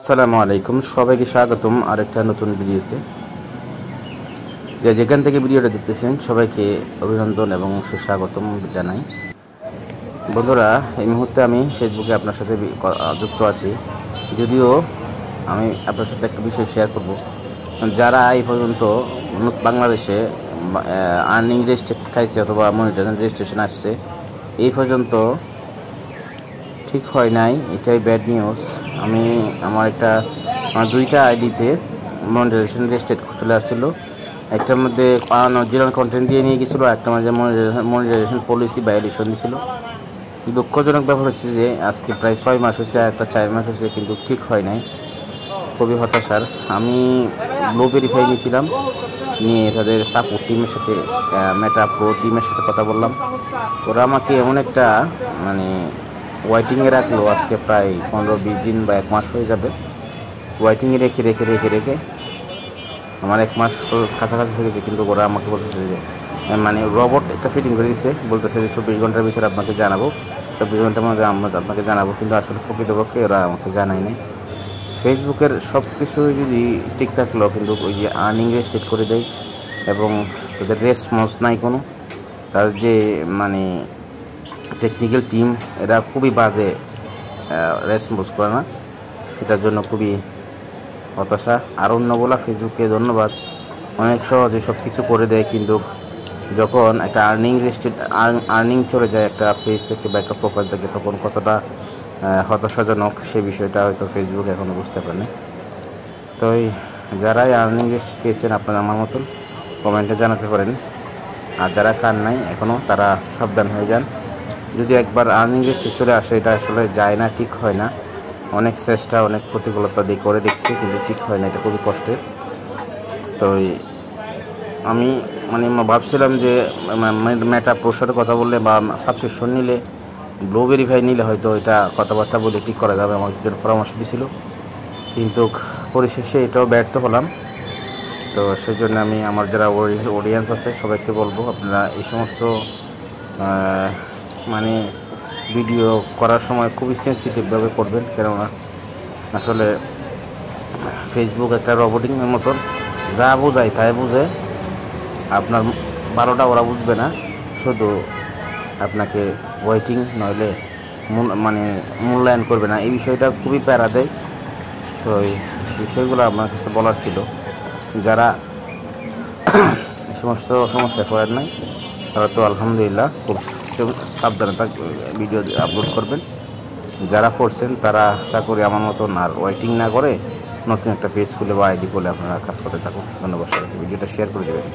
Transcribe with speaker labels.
Speaker 1: আসসালামু আলাইকুম, সবাইকে স্বাগতম আরেকটা নতুন ভিডিওতে। যেখান থেকে ভিডিওটা দেখতেছেন সবাইকে অভিনন্দন এবং সুস্বাগতম জানাই। বন্ধুরা, এই মুহূর্তে আমি ফেসবুকে আপনার সাথে যুক্ত আছি। যদিও আমি আপনার সাথে একটা বিষয় শেয়ার করব। যারা এই পর্যন্ত বাংলাদেশে আর্নিং রেজিস্ট্রেশন খাইছে অথবা মনিটাইজেশন রেজিস্ট্রেশন আসছে, এই পর্যন্ত ঠিক হয় নাই, এটাই ব্যাড নিউজ। আমার দুইটা আইডিতে মনিটাইজেশন রেজিস্ট্রেট চলে আসছিলো। একটার মধ্যে অরিজিনাল কন্টেন্ট দিয়ে নিয়ে গেছিলো, একটা মধ্যে মনিটাইজেশন পলিসি ভায়োলেশন দিয়েছিল। দুঃখজনক ব্যাপার হচ্ছে যে আজকে প্রায় 6 মাস হয়েছে, একটা 4 মাস হয়েছে, কিন্তু ঠিক হয় নাই। খুবই হতাশার। আমি লো ভেরিফাই নিয়েছিলাম, নিয়ে তাদের সাপোর্ট টিমের সাথে, মেটা প্রো টিমের সাথে কথা বললাম। ওরা আমাকে এমন একটা ওয়েটিংয়ে রাখলো, আজকে প্রায় 15-20 দিন বা 1 মাস হয়ে যাবে ওয়েটিংয়ে রেখে রেখে রেখে রেখে আমার 1 মাস কাছাকাছি হয়ে গেছে। কিন্তু ওরা আমাকে বলতেছে যে রোবট একটা ফিটিং করে দিচ্ছে, বলতেছে যে 24 ঘন্টার ভিতরে আপনাকে জানাবো, 24 ঘন্টার মধ্যে আপনাকে জানাবো। কিন্তু আসলে প্রকৃতপক্ষে ওরা আমাকে জানায় নাই। ফেসবুকের সব কিছু যদি ঠিক থাকলেও কিন্তু ওই যে আর্নিং রেস্ট্রিক্ট করে দেয় এবং তাদের রেসপন্স নাই কোনো। তার যে টেকনিক্যাল টিম, এরা খুবই বাজে রেসপন্স করে না। এটার জন্য খুবই হতাশা। আর অন্য বলা, ফেসবুককে ধন্যবাদ, অনেক সহজে সব কিছু করে দেয়। কিন্তু যখন একটা আর্নিং চলে যায় একটা পেজ থেকে বা একটা প্রোফাইল থেকে, তখন কতটা হতাশাজনক সে বিষয়টা হয়তো ফেসবুক এখনও বুঝতে পারেনি। তো যারাই আর্নিং রেস্ট্রিক্ট পেয়েছেন আপনারা আমার মতন কমেন্টে জানাতে পারেন। আর যারা কান নাই এখনও, তারা সাবধান হয়ে যান। যদি একবার আর্নিং রেস্ট্রিক্ট চলে আসে, এটা আসলে যায় না, ঠিক হয় না। অনেক চেষ্টা, অনেক প্রতিকূলতা দিয়ে করে দেখছি, কিন্তু ঠিক হয় না, এটা খুবই কষ্টের। তো আমি ভাবছিলাম যে মেটা প্রোর সাথে কথা বললে বা সাবস্ক্রিপশন নিলে, লো ভেরিফাই নিলে হয়তো এটা কথাবার্তা বলে ঠিক করা যাবে, আমার একজন পরামর্শ দিয়েছিল। কিন্তু পরিশেষে এটাও ব্যর্থ হলাম। তো সেই জন্য আমি আমার যারা অডিয়েন্স আছে সবাইকে বলবো, আপনারা এই সমস্ত ভিডিও করার সময় খুবই সেন্সিটিভভাবে করবেন। কেননা আসলে ফেসবুক একটা রোবটিংয়ের মতন, যা বোঝায় তাই বুঝে। আপনার 12টা ওরা বুঝবে না, শুধু আপনাকে ওয়েটিং নইলে মূল্যায়ন করবে না। এই বিষয়টা খুবই প্যারা দেয়। তো এই বিষয়গুলো আমার কাছে বলার ছিল। যারা এই সমস্ত সমস্যা করেন নাই, তারা তো আলহামদুলিল্লাহ খুব সাবধানে ভিডিও আপলোড করবেন। যারা করছেন তারা আশা করি আমার মতন আর ওয়েটিং না করে নতুন একটা পেজ খুলে বা আইডি খুলে আপনারা কাজ করতে থাকুন। ধন্যবাদ। ভিডিওটা শেয়ার করে দেবেন।